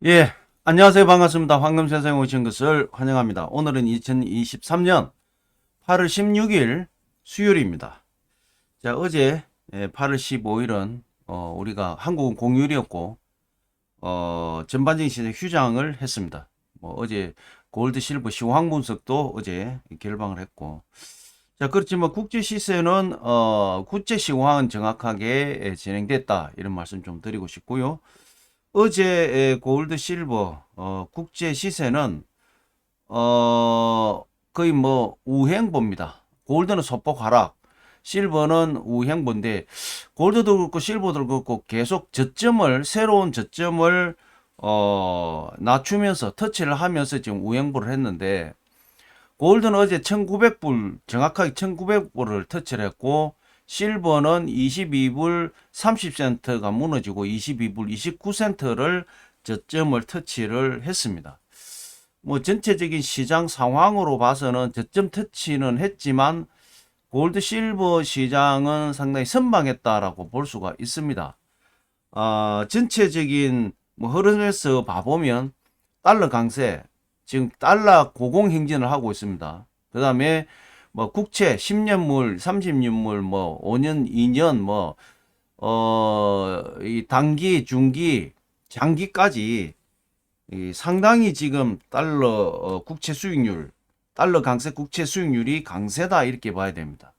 예, 안녕하세요. 반갑습니다. 황금세상에 오신 것을 환영합니다. 오늘은 2023년 8월 16일 수요일입니다. 자, 어제 8월 15일은 우리가 한국은 공휴일이었고 전반적인 시장 휴장을 했습니다. 뭐 어제 골드, 실버, 시황 분석도 어제 결방을 했고, 자, 그렇지만 국제 시세는 국제 시황은 정확하게 진행됐다, 이런 말씀 좀 드리고 싶고요. 어제 골드 실버 국제 시세는 거의 뭐 우행보입니다. 골드는 소폭 하락, 실버는 우행보인데, 골드도 그렇고 실버도 그렇고 계속 새로운 저점을 낮추면서 터치를 하면서 지금 우행보를 했는데, 골드는 어제 1900불, 정확하게 1900불을 터치를 했고, 실버는 22불 30센트가 무너지고 22불 29센트를 저점을 터치를 했습니다. 뭐 전체적인 시장 상황으로 봐서는 저점 터치는 했지만 골드 실버 시장은 상당히 선방했다라고 볼 수가 있습니다. 전체적인 뭐 흐름에서 봐보면 달러 강세, 지금 달러 고공 행진을 하고 있습니다. 그 다음에 뭐 국채 10년물, 30년물, 뭐 5년, 2년, 이 단기, 중기, 장기까지 이 상당히 지금 달러 국채 수익률, 달러 강세 국채 수익률이 강세다, 이렇게 봐야 됩니다.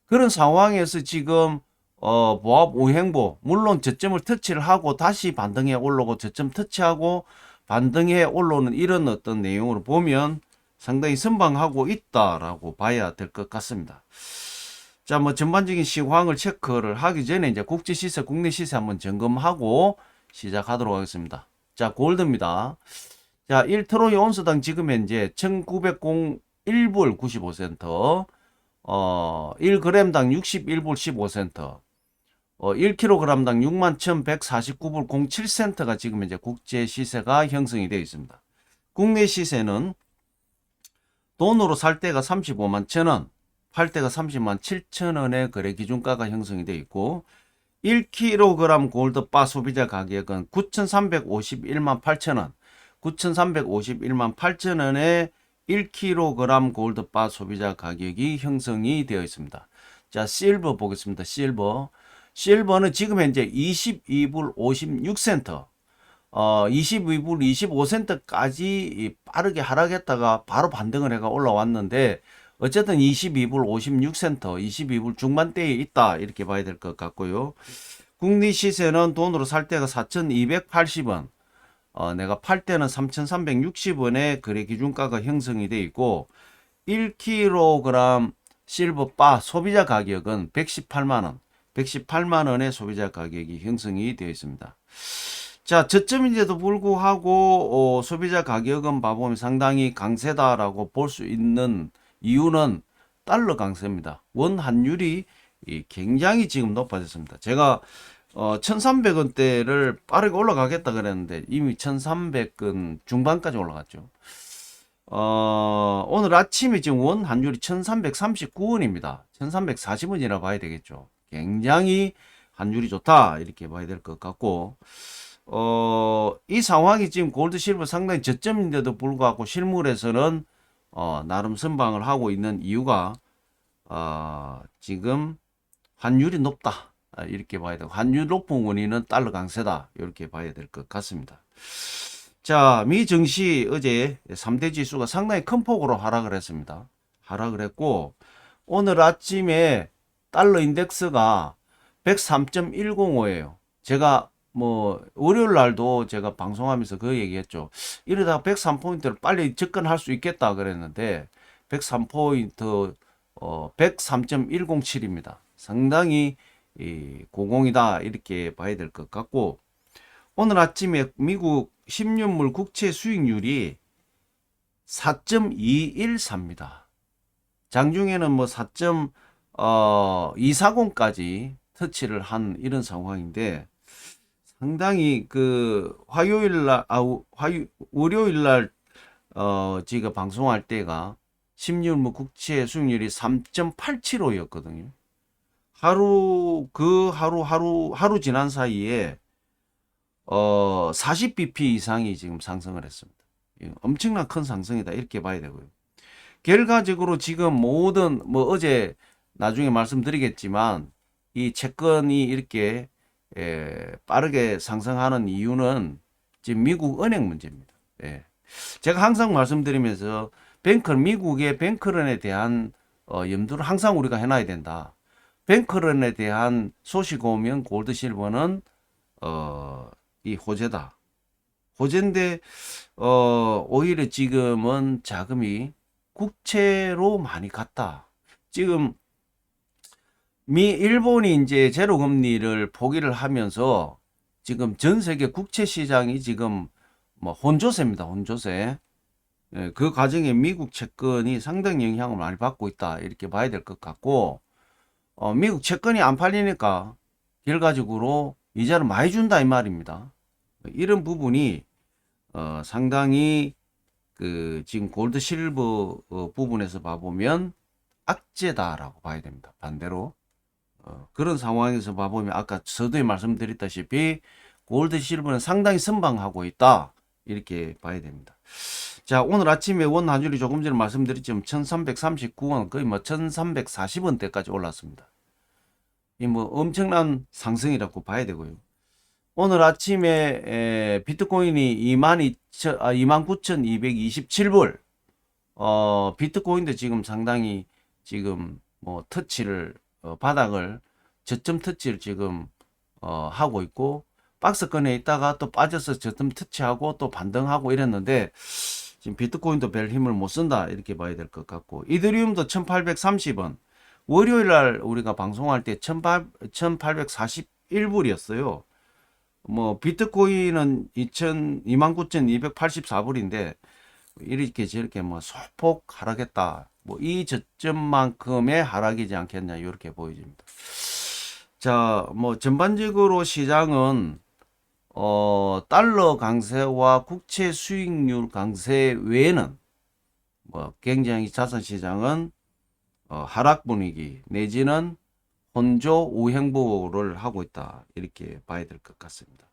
그런 상황에서 지금 보합 우행보, 물론 저점을 터치를 하고 다시 반등해 올라오고 저점 터치하고 반등해 올라오는 이런 어떤 내용으로 보면 상당히 선방하고 있다라고 봐야 될 것 같습니다. 자, 뭐 전반적인 시황을 체크를 하기 전에 이제 국제 시세, 국내 시세 한번 점검하고 시작하도록 하겠습니다. 자, 골드입니다. 자, 1트로이 온스당 지금 현재 1901불 95센트, 1g당 61불 15센트, 1kg당 61,149불 07센트가 지금 현재 국제 시세가 형성이 되어 있습니다. 국내 시세는 돈으로 살 때가 35만 1,000원, 팔 때가 30만 7천원의 거래 기준가가 형성이 되어 있고, 1kg 골드바 소비자 가격은 9,351만 8천원, 9,351만 8천원의 1kg 골드바 소비자 가격이 형성이 되어 있습니다. 자, 실버 보겠습니다. 실버는 지금 현재 22불 56센트, 22불 25센트까지 빠르게 하락했다가 바로 반등을 해가 올라왔는데, 어쨌든 22불 56센트, 22불 중반대에 있다, 이렇게 봐야 될 것 같고요. 국내 시세는 돈으로 살 때가 4,280원, 내가 팔 때는 3,360원의 거래 기준가가 형성이 되어 있고, 1kg 실버바 소비자 가격은 118만원, 118만원의 소비자 가격이 형성이 되어 있습니다. 자, 저점인데도 불구하고 소비자 가격은 봐보면 상당히 강세다라고 볼 수 있는 이유는 달러 강세입니다. 원 환율이 굉장히 지금 높아졌습니다. 제가 1300원대를 빠르게 올라가겠다 그랬는데 이미 1300원 중반까지 올라갔죠. 오늘 아침에 지금 원 환율이 1339원입니다. 1340원이라 봐야 되겠죠. 굉장히 환율이 좋다, 이렇게 봐야 될 것 같고, 이 상황이 지금 골드 실버 상당히 저점인데도 불구하고 실물에서는 나름 선방을 하고 있는 이유가 지금 환율이 높다, 이렇게 봐야 되고, 환율 높은 원인은 달러 강세다, 이렇게 봐야 될 것 같습니다. 자, 미 증시 어제 3대 지수가 상당히 큰 폭으로 하락을 했습니다. 하락을 했고, 오늘 아침에 달러 인덱스가 103.105예요. 제가 뭐 월요일 날도 제가 방송하면서 그 얘기했죠. 이러다가 103포인트를 빨리 접근할 수 있겠다 그랬는데, 103포인트 103.107입니다. 상당히 고공이다, 이렇게 봐야 될 것 같고, 오늘 아침에 미국 10년물 국채 수익률이 4.214입니다. 장중에는 뭐 4.240까지 터치를 한 이런 상황인데, 상당히 그 월요일 날 제가 방송할 때가 10년물 국채 수익률이 3.875였거든요. 하루 지난 사이에 40bp 이상이 지금 상승을 했습니다. 엄청난 큰 상승이다 이렇게 봐야 되고요. 결과적으로 지금 모든 뭐 어제 나중에 말씀드리겠지만 이 채권이 이렇게 빠르게 상승하는 이유는 지금 미국 은행 문제입니다. 예. 제가 항상 말씀드리면서 미국의 뱅크런에 대한 염두를 항상 우리가 해놔야 된다. 뱅크런에 대한 소식 오면 골드 실버는 이 호재다. 호재인데 오히려 지금은 자금이 국채로 많이 갔다. 지금 일본이 이제 제로 금리를 포기를 하면서 지금 전 세계 국채 시장이 지금 뭐 혼조세입니다. 혼조세. 예, 그 과정에 미국 채권이 상당히 영향을 많이 받고 있다. 이렇게 봐야 될 것 같고, 미국 채권이 안 팔리니까 결과적으로 이자를 많이 준다 이 말입니다. 이런 부분이 상당히 그 지금 골드 실버 부분에서 봐보면 악재다라고 봐야 됩니다. 반대로 그런 상황에서 봐보면 아까 서두에 말씀드렸다시피 골드 실버는 상당히 선방하고 있다 이렇게 봐야 됩니다. 자, 오늘 아침에 원 환율이 조금 전에 말씀드렸지만 1339원 거의 뭐 1340원대까지 올랐습니다. 이 뭐 엄청난 상승이라고 봐야 되고요. 오늘 아침에 비트코인이 29,227불 비트코인도 지금 상당히 지금 뭐 터치를 바닥을 저점 터치를 지금 하고 있고 박스권에 있다가 또 빠져서 저점 터치하고 또 반등하고 이랬는데 지금 비트코인도 별 힘을 못 쓴다 이렇게 봐야 될 것 같고 이더리움도 1830원 월요일날 우리가 방송할 때 1841불이었어요. 뭐 비트코인은 29,284불인데 이렇게 저렇게 뭐 소폭 하락했다. 뭐 이 저점만큼의 하락이지 않겠냐 이렇게 보여집니다. 자, 뭐 전반적으로 시장은 달러 강세와 국채 수익률 강세 외에는 뭐 굉장히 자산 시장은 하락 분위기 내지는 혼조 우행보를 하고 있다 이렇게 봐야 될 것 같습니다.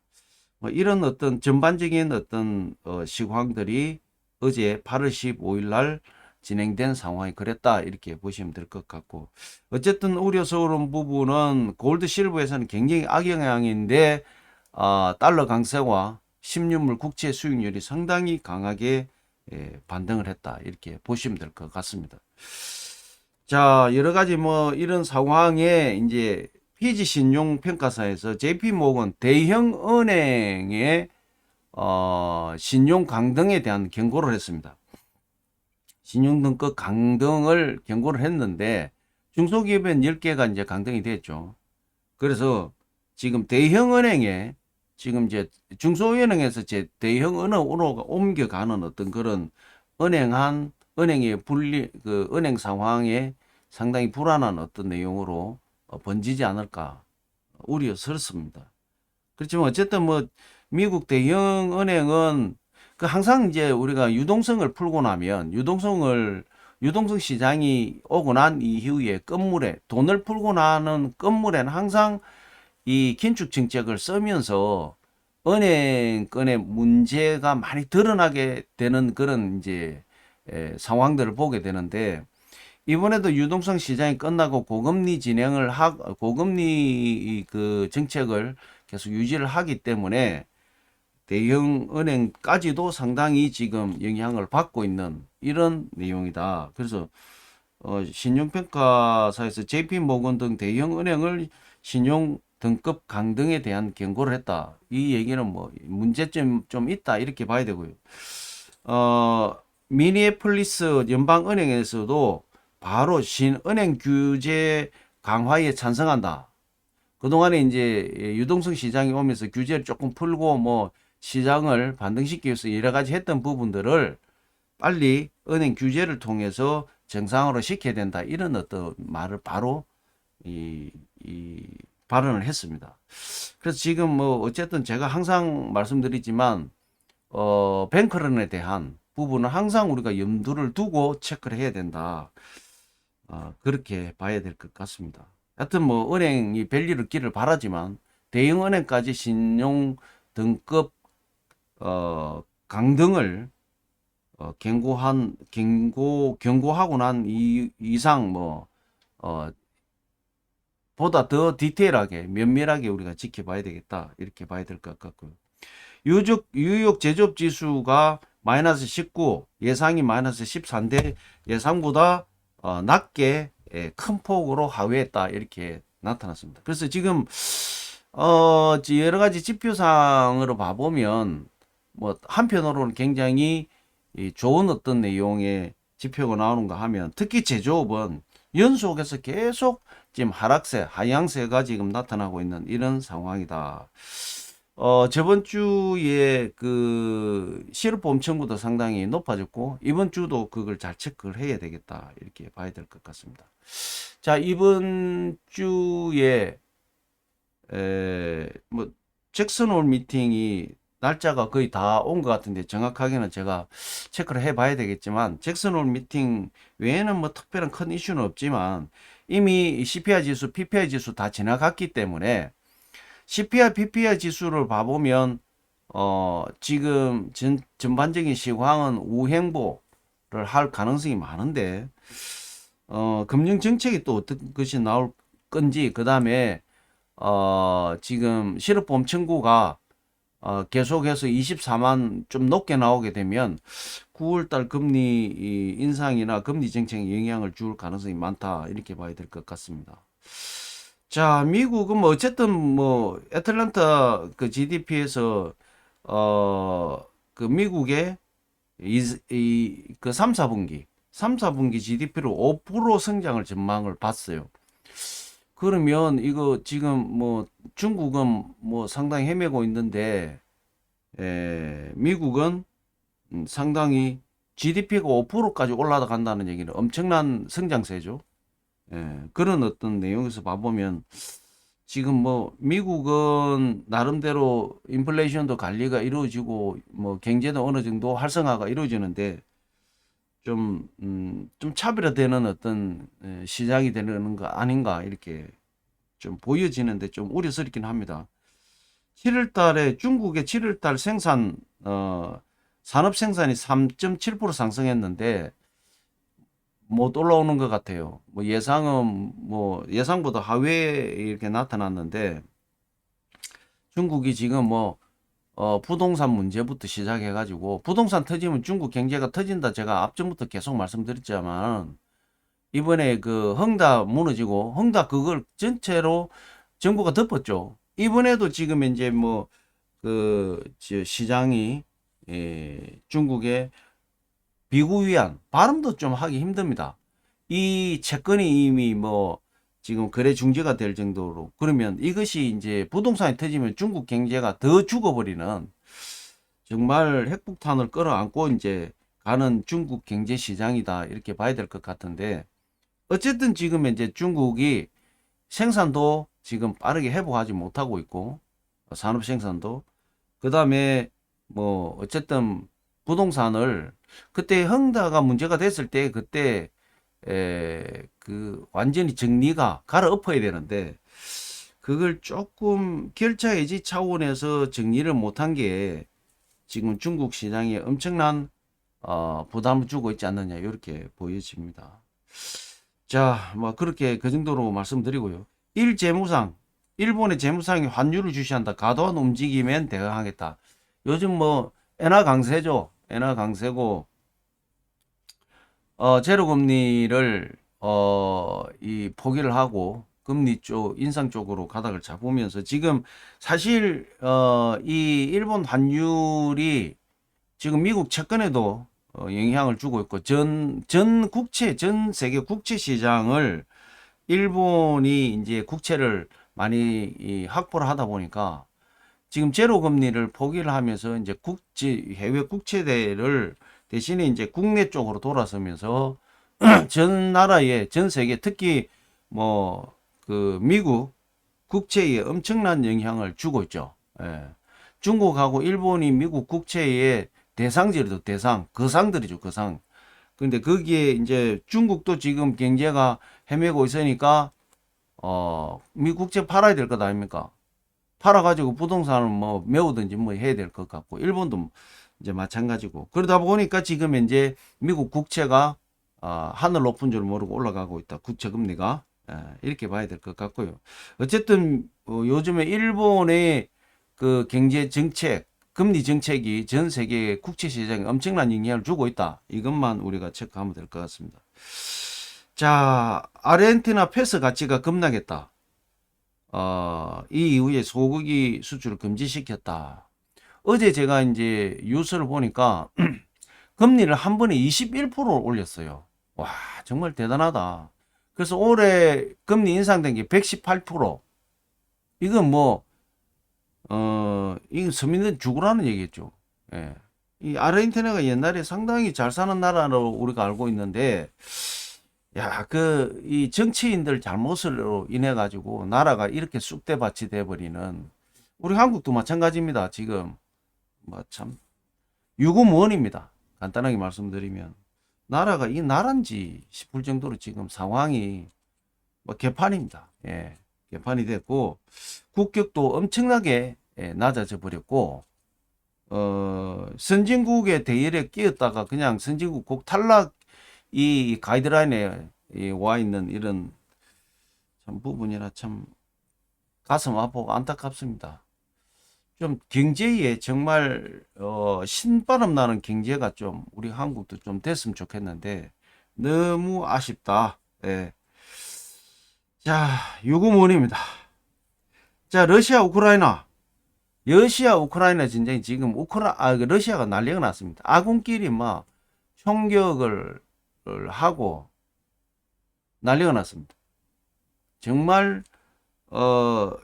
뭐 이런 어떤 전반적인 어떤 시황들이 어제 8월 15일 날 진행된 상황이 그랬다 이렇게 보시면 될 것 같고 어쨌든 우려스러운 부분은 골드 실버에서는 굉장히 악영향인데 달러 강세와 10년물 국채 수익률이 상당히 강하게 반등을 했다 이렇게 보시면 될 것 같습니다. 자, 여러 가지 뭐 이런 상황에 이제 피지 신용 평가사에서 JP 모건 대형 은행의 신용 강등에 대한 경고를 했습니다. 신용 등급 강등을 경고를 했는데 중소기업은 10개가 이제 강등이 됐죠. 그래서 지금 대형 은행에 지금 이제 중소은행에서 제 대형 은행으로 옮겨가는 어떤 그런 은행의 그 은행 상황에 상당히 불안한 어떤 내용으로 번지지 않을까 우려스럽습니다. 그렇지만 어쨌든 뭐 미국 대형 은행은 그 항상 이제 우리가 유동성을 풀고 나면 유동성 시장이 오고 난 이후에 돈을 풀고 나는 건물에는 항상 이 긴축 정책을 쓰면서 은행권의 문제가 많이 드러나게 되는 그런 이제 상황들을 보게 되는데 이번에도 유동성 시장이 끝나고 고금리 그 정책을 계속 유지를 하기 때문에 대형 은행까지도 상당히 지금 영향을 받고 있는 이런 내용이다. 그래서 신용평가사에서 JP모건 등 대형 은행을 신용 등급 강등에 대한 경고를 했다. 이 얘기는 뭐 문제점 좀 있다 이렇게 봐야 되고요. 미니애폴리스 연방은행에서도 바로 신은행 규제 강화에 찬성한다. 그동안에 이제 유동성 시장이 오면서 규제를 조금 풀고 뭐 시장을 반등시키기 위해서 여러 가지 했던 부분들을 빨리 은행 규제를 통해서 정상으로 시켜야 된다. 이런 어떤 말을 바로 이 발언을 했습니다. 그래서 지금 뭐 어쨌든 제가 항상 말씀드리지만 뱅크런에 대한 부분은 항상 우리가 염두를 두고 체크를 해야 된다. 그렇게 봐야 될 것 같습니다. 하여튼 뭐 은행이 별일을 기를 바라지만 대형 은행까지 신용 등급 강등을 경고하고 난 이상 보다 더 디테일하게 면밀하게 우리가 지켜봐야 되겠다 이렇게 봐야 될 것 같고요. 유역 제조업 지수가 마이너스 19, 예상이 마이너스 14인데 예상보다 낮게 큰 폭으로 하회했다 이렇게 나타났습니다. 그래서 지금 여러 가지 지표상으로 봐보면 한편으로는 굉장히 좋은 어떤 내용의 지표가 나오는가 하면 특히 제조업은 연속해서 계속 지금 하향세가 지금 나타나고 있는 이런 상황이다. 저번 주에 그 실업보험 청구도 상당히 높아졌고 이번 주도 그걸 잘 체크를 해야 되겠다 이렇게 봐야 될 것 같습니다. 자, 이번 주에 잭슨홀 미팅이 날짜가 거의 다 온 것 같은데 정확하게는 제가 체크를 해봐야 되겠지만 잭슨홀 미팅 외에는 특별한 큰 이슈는 없지만 이미 CPI 지수, PPI 지수 다 지나갔기 때문에 CPI, PPI 지수를 봐보면 지금 전반적인 시황은 우행보를 할 가능성이 많은데 금융 정책이 또 어떤 것이 나올 건지 그 다음에 지금 실업보험 청구가 계속해서 24만 좀 높게 나오게 되면 9월달 금리 인상이나 금리 정책에 영향을 줄 가능성이 많다 이렇게 봐야 될 것 같습니다. 자, 미국은 어쨌든 애틀랜타 그 GDP에서 그 미국의 그 3, 4분기 GDP로 5% 성장을 전망을 봤어요. 그러면 이거 지금 중국은 상당히 헤매고 있는데 미국은 상당히 GDP가 5%까지 올라간다는 얘기는 엄청난 성장세죠. 그런 어떤 내용에서 봐보면 지금 미국은 나름대로 인플레이션도 관리가 이루어지고 경제도 어느 정도 활성화가 이루어지는데 좀 차별화되는 어떤 시작이 되는 거 아닌가 이렇게 좀 보여지는데 좀 우려스럽긴 합니다. 7월 달에 중국의 7월 달 생산 산업 생산이 3.7% 상승했는데 못 올라오는 것 같아요. 예상은 예상보다 하회에 이렇게 나타났는데 중국이 지금 부동산 문제부터 시작해가지고 부동산 터지면 중국 경제가 터진다 제가 앞전부터 계속 말씀드렸지만 이번에 그 헝다 무너지고 헝다 그걸 전체로 정부가 덮었죠. 이번에도 지금 이제 그 시장이 중국의 비구위안 발음도 좀 하기 힘듭니다. 이 채권이 이미 지금 거래 중지가 될 정도로 그러면 이것이 이제 부동산이 터지면 중국 경제가 더 죽어버리는 정말 핵폭탄을 끌어안고 이제 가는 중국 경제 시장이다 이렇게 봐야 될 것 같은데 어쨌든 지금 이제 중국이 생산도 지금 빠르게 회복하지 못하고 있고 산업 생산도 그 다음에 어쨌든 부동산을 그때 헝다가 문제가 됐을 때 그때 그 완전히 정리가 갈아엎어야 되는데 그걸 조금 결자 해지 차원에서 정리를 못한 게 지금 중국 시장에 엄청난 부담을 주고 있지 않느냐 이렇게 보여집니다. 자, 그렇게 그 정도로 말씀드리고요. 일본의 재무상이 환율을 주시한다. 과도한 움직임엔 대응하겠다. 요즘 엔화 강세죠. 엔화 강세고 제로금리를 이 포기를 하고 금리 쪽 인상 쪽으로 가닥을 잡으면서 지금 사실 이 일본 환율이 지금 미국 채권에도 영향을 주고 있고 전 세계 국채 시장을 일본이 이제 국채를 많이 확보를 하다 보니까 지금 제로 금리를 포기를 하면서 이제 해외 국채대를 대신에 이제 국내 쪽으로 돌아서면서 전 나라에 전 세계 특히 그 미국 국채에 엄청난 영향을 주고 있죠. 중국하고 일본이 미국 국채의 대상들이죠. 거상들이죠. 거상. 근데 거기에 이제 중국도 지금 경제가 헤매고 있으니까 미국 국채 팔아야 될 것 아닙니까? 팔아가지고 부동산을 뭐 메우든지 뭐 해야 될 것 같고, 일본도 이제 마찬가지고. 그러다 보니까 지금 이제 미국 국채가 하늘 높은 줄 모르고 올라가고 있다. 국채 금리가. 이렇게 봐야 될 것 같고요. 어쨌든 요즘에 일본의 그 경제 정책, 금리 정책이 전 세계 국채 시장에 엄청난 영향을 주고 있다. 이것만 우리가 체크하면 될 것 같습니다. 자, 아르헨티나 페소 가치가 급락했다. 이 이후에 소고기 수출을 금지시켰다. 어제 제가 이제 뉴스를 보니까 금리를 한 번에 21% 올렸어요. 와, 정말 대단하다. 그래서 올해 금리 인상된 게 118%. 이건 뭐, 이건 서민들 죽으라는 얘기겠죠. 예. 이 아르헨티나가 옛날에 상당히 잘 사는 나라로 우리가 알고 있는데, 야, 이 정치인들 잘못으로 인해 가지고 나라가 이렇게 쑥대밭이 돼버리는, 우리 한국도 마찬가지입니다. 지금 뭐 참 유구무원입니다. 간단하게 말씀드리면 나라가 이 나라인지 싶을 정도로 지금 상황이 뭐 개판입니다. 예, 개판이 됐고 국격도 엄청나게 낮아져 버렸고, 선진국의 대열에 끼었다가 그냥 선진국 곡 탈락 이 가이드라인에 와 있는 이런 참 부분이라 참 가슴 아프고 안타깝습니다. 좀 경제에 정말 신바람 나는 경제가 좀 우리 한국도 좀 됐으면 좋겠는데 너무 아쉽다. 예. 자, 유구무원입니다. 자, 러시아 우크라이나 전쟁이 지금 러시아가 난리가 났습니다. 아군끼리 막 총격을 하고 난리가 났습니다. 정말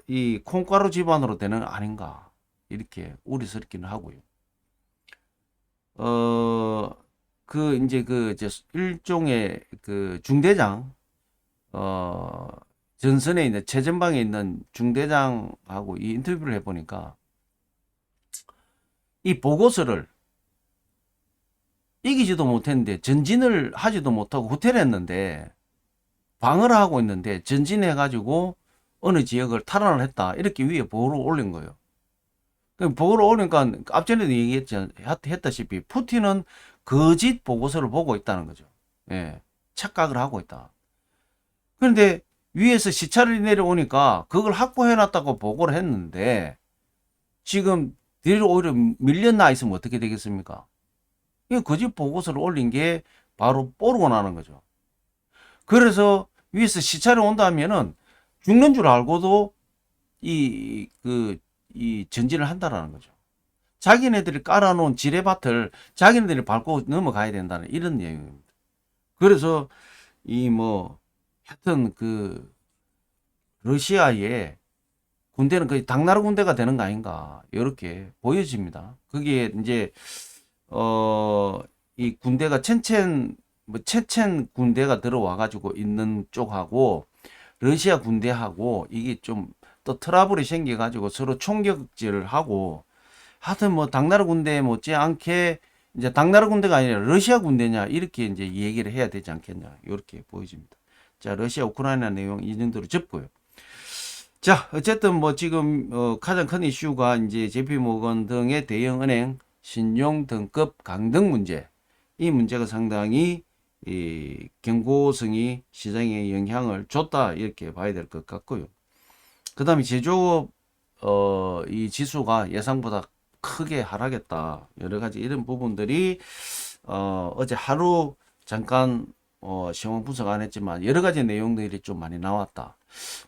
이 콩가루 집안으로 되는 거 아닌가 이렇게 우려스럽기는 하고요. 이제 일종의 그 중대장 전선에 있는 최전방에 있는 중대장하고 이 인터뷰를 해보니까 이 보고서를 이기지도 못했는데 전진을 하지도 못하고 후퇴했는데 방어를 하고 있는데 전진해가지고 어느 지역을 탈환을 했다 이렇게 위에 보고를 올린 거예요. 보고를 올리니까 앞전에도 했다시피 푸틴은 거짓 보고서를 보고 있다는 거죠. 예, 착각을 하고 있다. 그런데 위에서 시차를 내려오니까 그걸 확보해놨다고 보고를 했는데 지금 뒤로 오히려 밀려나 있으면 어떻게 되겠습니까? 이 거짓 보고서를 올린 게 바로 뽀르고 나는 거죠. 그래서 위에서 시차를 온다면은 죽는 줄 알고도 이 전진을 한다라는 거죠. 자기네들이 깔아놓은 지뢰밭을 자기네들이 밟고 넘어가야 된다는 이런 내용입니다. 그래서 하여튼 러시아의 군대는 거의 당나라 군대가 되는 거 아닌가 이렇게 보여집니다. 그게 이제 이 군대가 체첸 군대가 들어와 가지고 있는 쪽하고 러시아 군대하고 이게 좀 또 트러블이 생겨 가지고 서로 총격질을 하고, 하여튼 뭐 당나라 군대 못지않게 이제 당나라 군대가 아니라 러시아 군대냐 이렇게 이제 얘기를 해야 되지 않겠냐 이렇게 보여집니다. 자, 러시아 우크라이나 내용 이 정도로 접고요. 자, 어쨌든 뭐 지금 가장 큰 이슈가 이제 JP모건 등의 대형 은행 신용 등급 강등 문제. 이 문제가 상당히 이 경고성이 시장에 영향을 줬다 이렇게 봐야 될 것 같고요. 그 다음에 제조업 이 지수가 예상보다 크게 하락했다. 여러 가지 이런 부분들이 어제 하루 잠깐 시황 분석 안 했지만 여러 가지 내용들이 좀 많이 나왔다.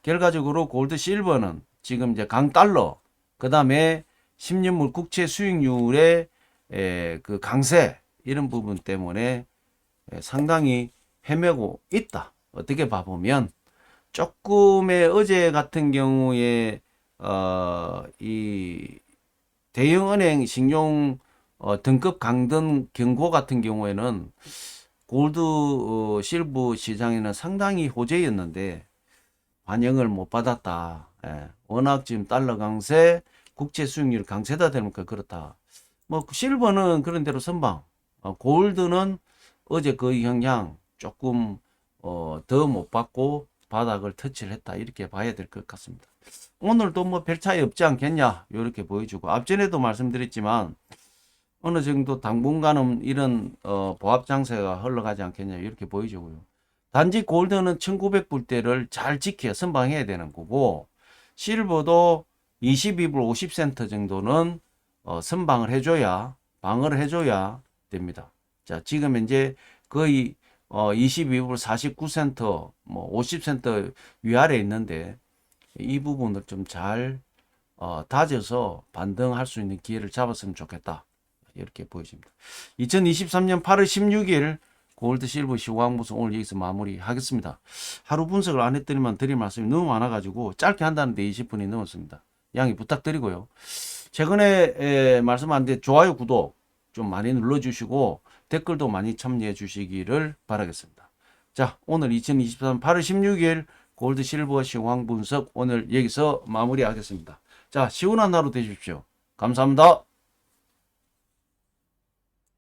결과적으로 골드 실버는 지금 이제 강달러, 그 다음에 10년물 국채 수익률의 그 강세 이런 부분 때문에 상당히 헤매고 있다. 어떻게 봐보면 조금의 어제 같은 경우에 이 대형은행 신용 등급 강등 경고 같은 경우에는 골드 실버 시장에는 상당히 호재였는데 반영을 못 받았다. 워낙 지금 달러 강세, 국채 수익률 강세다 되니까 그렇다. 뭐 실버는 그런 대로 선방, 골드는 어제 그 영향 조금 더 못 받고 바닥을 터치를 했다 이렇게 봐야 될 것 같습니다. 오늘도 뭐 별 차이 없지 않겠냐 이렇게 보여주고, 앞전에도 말씀드렸지만 어느 정도 당분간은 이런 보합 장세가 흘러가지 않겠냐 이렇게 보여주고요. 단지 골드는 1900불대를 잘 지켜 선방해야 되는 거고, 실버도 22불 50센트 정도는 선방을 해줘야, 방어를 해줘야 됩니다. 자, 지금 이제 거의 22불 49센트, 뭐 50센트 위아래 있는데, 이 부분을 좀 잘 다져서 반등할 수 있는 기회를 잡았으면 좋겠다. 이렇게 보여집니다. 2023년 8월 16일 골드 실버 시황보수 오늘 여기서 마무리하겠습니다. 하루 분석을 안 했더니만 드릴 말씀이 너무 많아가지고 짧게 한다는데 20분이 넘었습니다. 양해 부탁드리고요. 최근에 말씀하는데 좋아요, 구독 좀 많이 눌러주시고 댓글도 많이 참여해 주시기를 바라겠습니다. 자, 오늘 2023년 8월 16일 골드 실버 시황 분석 오늘 여기서 마무리하겠습니다. 자, 시원한 하루 되십시오. 감사합니다.